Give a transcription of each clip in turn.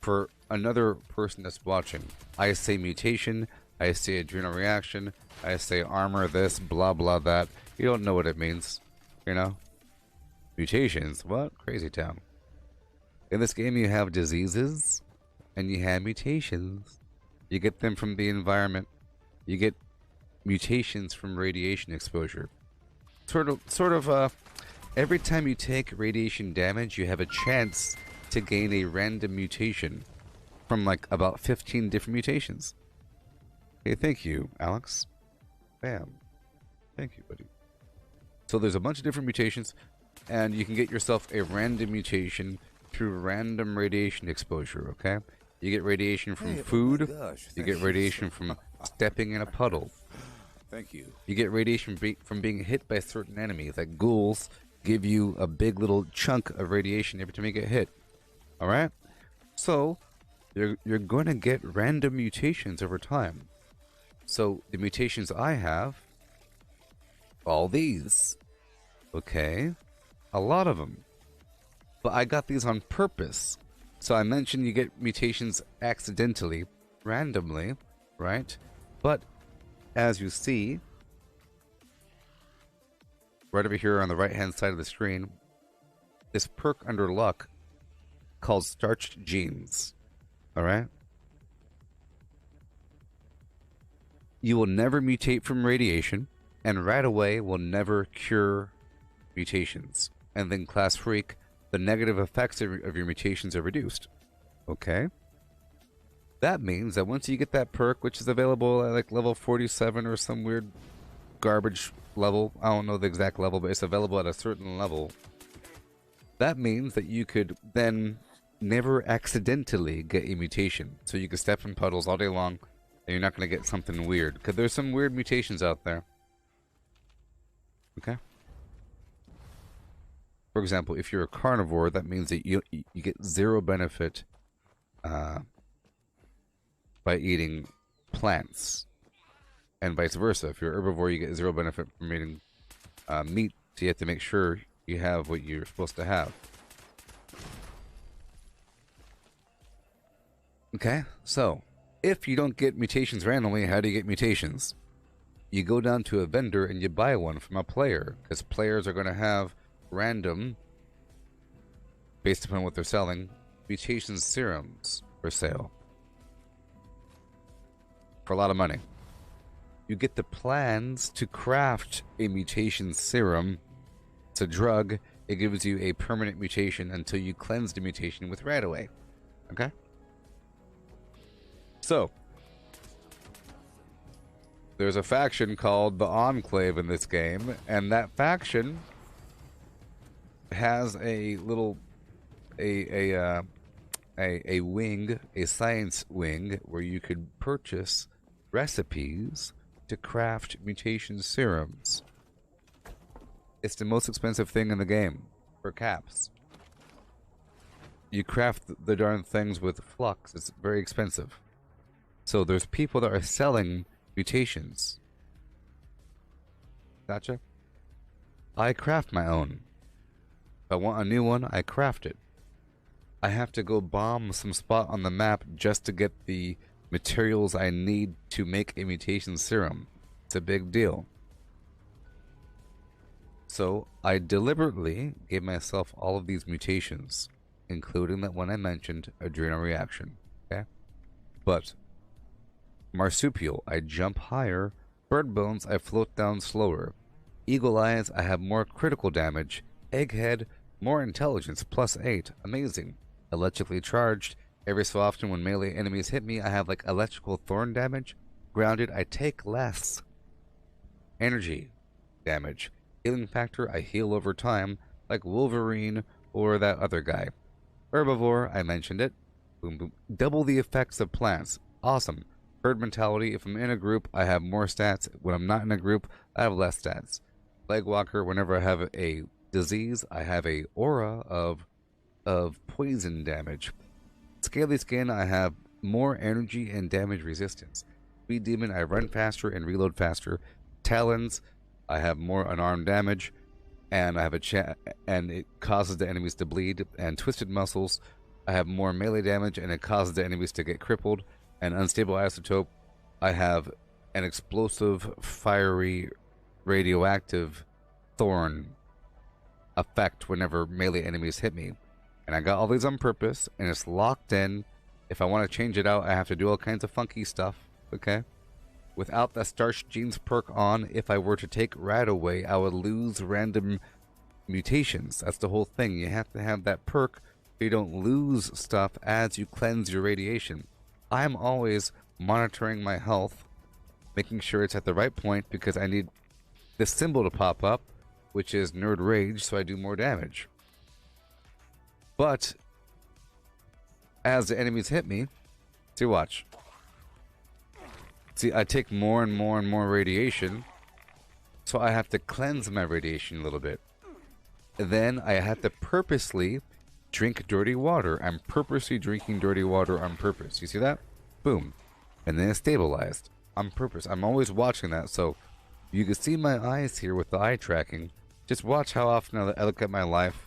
for another person that's watching, I say mutation, I say adrenal reaction, I say armor this, blah blah that. You don't know what it means, you know? Mutations, what? Crazy town. In this game you have diseases, and you have mutations. You get them from the environment. You get mutations from radiation exposure. Every time you take radiation damage, you have a chance to gain a random mutation from like about 15 different mutations. Okay, thank you, Alex. Bam. Thank you, buddy. So there's a bunch of different mutations, and you can get yourself a random mutation through random radiation exposure, okay? You get radiation from food, you get radiation from stepping in a puddle. Thank you. You get radiation from being hit by certain enemies, like ghouls give you a big little chunk of radiation every time you get hit. Alright? So, you're going to get random mutations over time. So, the mutations I have, all these. Okay? A lot of them. But I got these on purpose. So I mentioned you get mutations accidentally, randomly, right? But, as you see, right over here on the right-hand side of the screen, this perk under luck called Starched Genes. Alright? You will never mutate from radiation, and right away will never cure mutations. And then Class Freak, the negative effects of your mutations are reduced. Okay? That means that once you get that perk, which is available at like level 47 or some weird garbage level, I don't know the exact level, but it's available at a certain level. That means that you could then never accidentally get a mutation. So you can step in puddles all day long, and you're not going to get something weird. Because there's some weird mutations out there. Okay? For example, if you're a carnivore, that means that you get zero benefit by eating plants. And vice versa. If you're herbivore, you get zero benefit from eating meat. So you have to make sure you have what you're supposed to have. Okay, so if you don't get mutations randomly, how do you get mutations? You go down to a vendor and you buy one from a player, because players are going to have random, based upon what they're selling, mutation serums for sale for a lot of money. You get the plans to craft a mutation serum. It's a drug. It gives you a permanent mutation until you cleanse the mutation with Radaway. Okay? So, there's a faction called the Enclave in this game, and that faction has a little a wing, a science wing, where you could purchase recipes to craft mutation serums. It's the most expensive thing in the game for caps. You craft the darn things with flux. It's very expensive. So there's people that are selling mutations. Gotcha? I craft my own. If I want a new one, I craft it. I have to go bomb some spot on the map just to get the materials I need to make a mutation serum. It's a big deal. So I deliberately gave myself all of these mutations, including that one I mentioned, adrenal reaction. Okay? But marsupial, I jump higher. Bird bones, I float down slower. Eagle eyes, I have more critical damage. Egghead, more intelligence, +8. Amazing. Electrically charged. Every so often when melee enemies hit me, I have like electrical thorn damage. Grounded, I take less energy damage. Healing factor, I heal over time, like Wolverine or that other guy. Herbivore, I mentioned it. Boom, boom. Double the effects of plants. Awesome. Herd mentality, if I'm in a group, I have more stats. When I'm not in a group, I have less stats. Legwalker, whenever I have a disease, I have a aura of poison damage. Scaly skin, I have more energy and damage resistance. Speed demon, I run faster and reload faster. Talons, I have more unarmed damage, and I have and it causes the enemies to bleed. And twisted muscles, I have more melee damage, and it causes the enemies to get crippled. And unstable isotope, I have an explosive, fiery, radioactive thorn effect whenever melee enemies hit me. And I got all these on purpose, and it's locked in. If I want to change it out, I have to do all kinds of funky stuff, okay? Without the Starch Genes perk on, if I were to take Rad away, I would lose random mutations. That's the whole thing. You have to have that perk so you don't lose stuff as you cleanse your radiation. I'm always monitoring my health, making sure it's at the right point because I need this symbol to pop up, which is Nerd Rage, so I do more damage. But as the enemies hit me, see, watch. See, I take more and more and more radiation, so I have to cleanse my radiation a little bit. Then I have to purposely drink dirty water. I'm purposely drinking dirty water on purpose. You see that? Boom. And then it's stabilized on purpose. I'm always watching that, so you can see my eyes here with the eye tracking. Just watch how often I look at my life.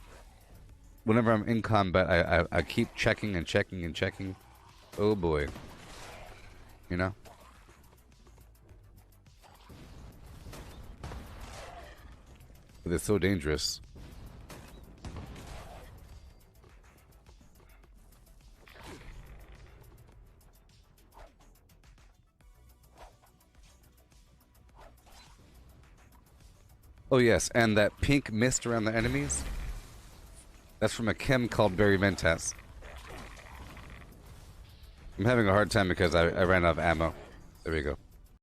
Whenever I'm in combat, I keep checking and checking and checking. Oh boy. You know? It's so dangerous. Oh yes, and that pink mist around the enemies, that's from a chem called Berry Mentas. I'm having a hard time because I ran out of ammo. There we go.